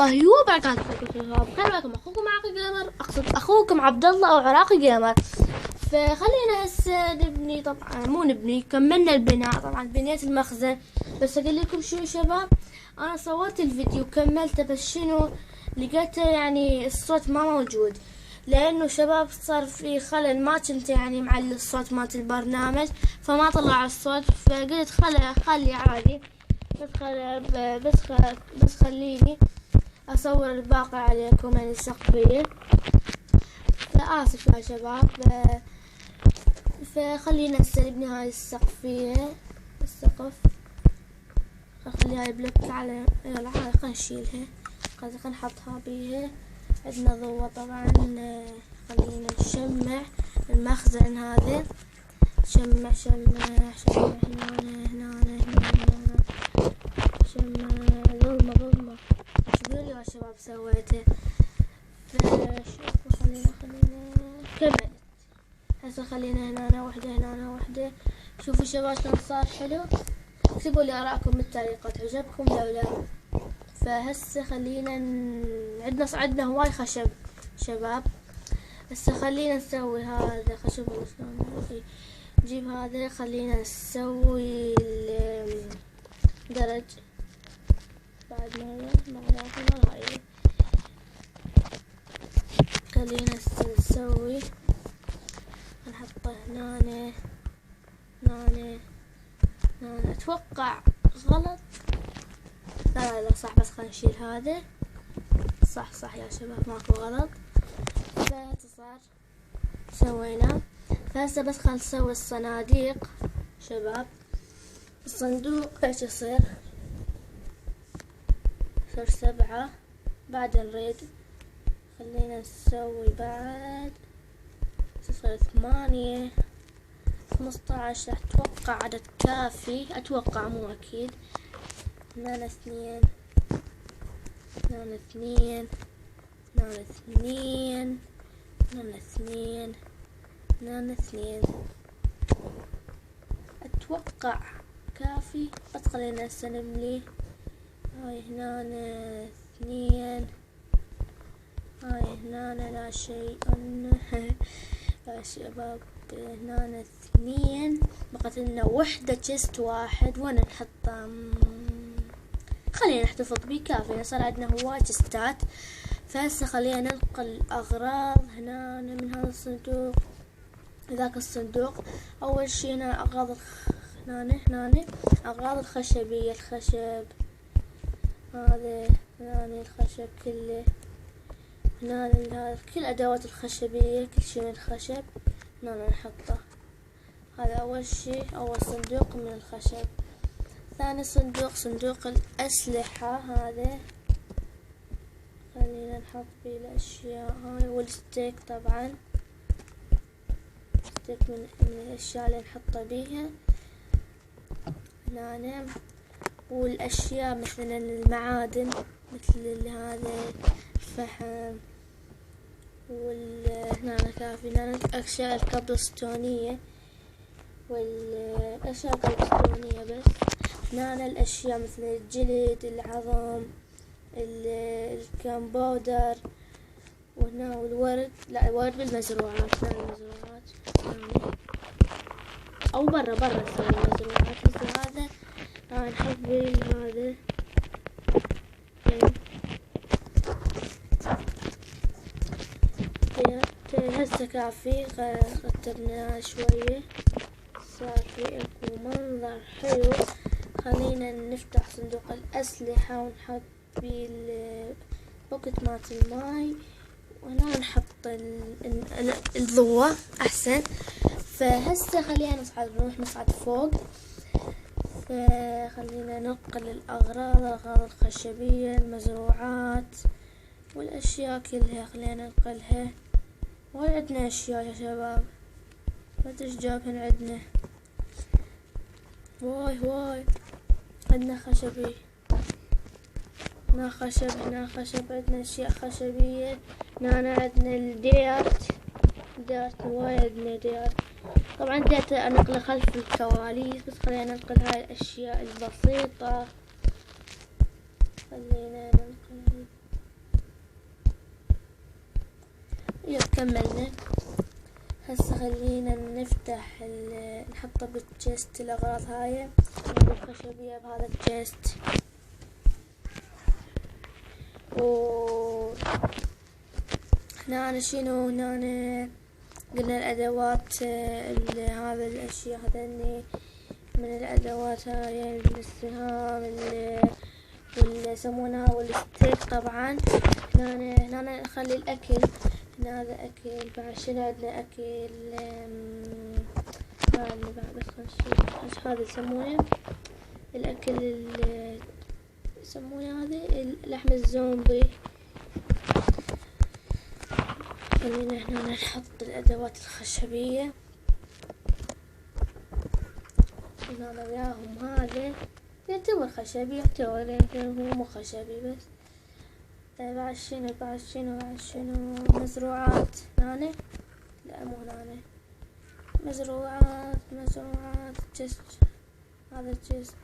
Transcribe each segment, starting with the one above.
الله وبركاته. شباب خير لكم، اخوكم عراقي جيمر، اقصد اخوكم عبد الله او عراقي جيمر. فخلينا هسه نبني، طبعا مو نبني، كملنا البناء. طبعا بنيت المخزن، بس اقول لكم شو شباب، انا صورت الفيديو كملته، بس شنو لقيته يعني الصوت ما موجود، لانه شباب صار في خلل، ما كنت يعني معلي الصوت مالت البرنامج، فما طلع الصوت. فقلت خلي عادي، بس خليني اصور الباقي عليكم يعني السقفية. فآسف يا شباب. فخلينا هسه نبني هاي السقفية، السقف خليها هاي بلوك على، يلا هاي خلينا نشيلها، خلينا نحطها بيها. عندنا ضوء طبعا، خلينا نشمع المخزن هذا، شمع هنا شمع. ظلمة شو يا شباب سويته. فشوفوا خلينا كملت. هسه خلينا هنا وحدة، هنا وحدة. شوفوا شباب شلون صار حلو. اكتبوا لي آراءكم بالتعليقات، عجبكم لو لا. فهسه خلينا عندنا هواي خشب شباب. هسه خلينا نسوي هذا خشب، شلون نجيب هذا. خلينا نسوي الدرج بعد ما هاي. خلينا نسوي، نحطه هنا اتوقع غلط. لا صح، بس خلينا نشيل هذا. صح يا شباب، ماكو غلط. فصار سوينا. فهسه بس خلينا نسوي الصناديق شباب. الصندوق ايش يصير؟ 7. بعد نريد خلينا نسوي بعد صفر 8 15. اتوقع عدد كافي، اتوقع مو اكيد. هنا 2 اتوقع كافي. بس خلينا هسه نملي. هاي هنا 2، هاي هنا لا شيء يا شباب. هنا 2، بقت لنا وحدة تشست واحد، وين نحطه؟ خلينا نحتفظ بيه كافي، صار عندنا هواي تشستات. فهسه خلينا ننقل الأغراض هنا من هذا الصندوق لذاك الصندوق. أول شي هنا أغراض هنا أغراض الخشبية، الخشب هذا هنا، الخشب كله هنا، كل أدوات الخشبية، كل شي من الخشب هنا نحطه. هذا أول شي، أول صندوق من الخشب. ثاني صندوق الأسلحة هذا، خلينا نحط فيه الأشياء هاي، والستيك طبعا، ستيك من الأشياء اللي نحطها بيها هنا. والأشياء مثلا المعادن، مثل هذا الفحم، هنا كافي. هنا الأشياء الكابلستونية والأشياء الكابلستونية بس. هنا الأشياء مثل الجلد، العظم، الكمبودر، وهنا والورد. لا الورد بالمزروعات، هنا المزروعات أو برا نسوي المزروعات. مثل هذا نحط هذا. هسه كافي، رتبناه شوية، صار في اكو منظر حلو. خلينا نفتح صندوق الأسلحة ونحط بيه البوكت مالت الماي، وهنا نحط الضوء احسن. فهسه خلينا نروح نصعد فوق. فخلينا ننقل الأغراض الخشبية، المزروعات والأشياء كلها خلينا ننقلها. وعندنا أشياء يا شباب، مدري ايش جابهن عندنا، هواي. عندنا خشبي، هنا خشب، عندنا أشياء خشبية. هنا عندنا الديرت هواي، عندنا ديرت. طبعا ديرت أنقله خلف الكواليس، بس خلينا ننقل هاي الأشياء البسيطة. خلينا ننقل يلا كملنا. هسه خلينا نفتح نحطه بالجست الأغراض هاي الخشبية بهذا الجست. و هنا شنو هنا قلنا الأدوات هذا الأشياء هذني من الأدوات هاي السهام واللي يسمونها والستيك طبعا. هنا نخلي الأكل. هنا هذا أكل. بعد شنو عندنا أكل بس ايش هذا يسمونه الأكل اللي يسمونه هذا لحم الزومبي. خلينا هنا نحط الأدوات الخشبية. هنا وياهم هذا يعتبر خشبي يعتبر هو مو خشبي بس. بعد شنو مزروعات هنا. لا مو هنا مزروعات جست. هذا جست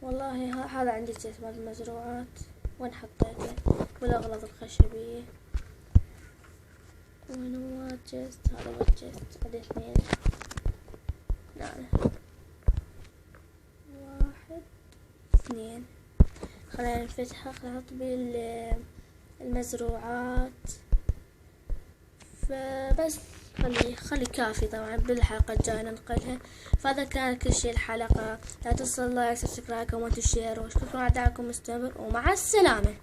والله هذا عندي جست مال المزروعات وين حطيته والأغراض الخشبية. وين هو جست هذا هو الجست هذا اثنين. نعم 1 2. خلينا نفتحها. خلينا نحط المزروعات. فبس خلي كافي طبعا بالحلقة الجاية ننقلها. فهذا كان كل شي الحلقة. لا تنسوا لايك سبسكرايب كومنت وشير وشكرا على دعمكم مستمر ومع السلامة.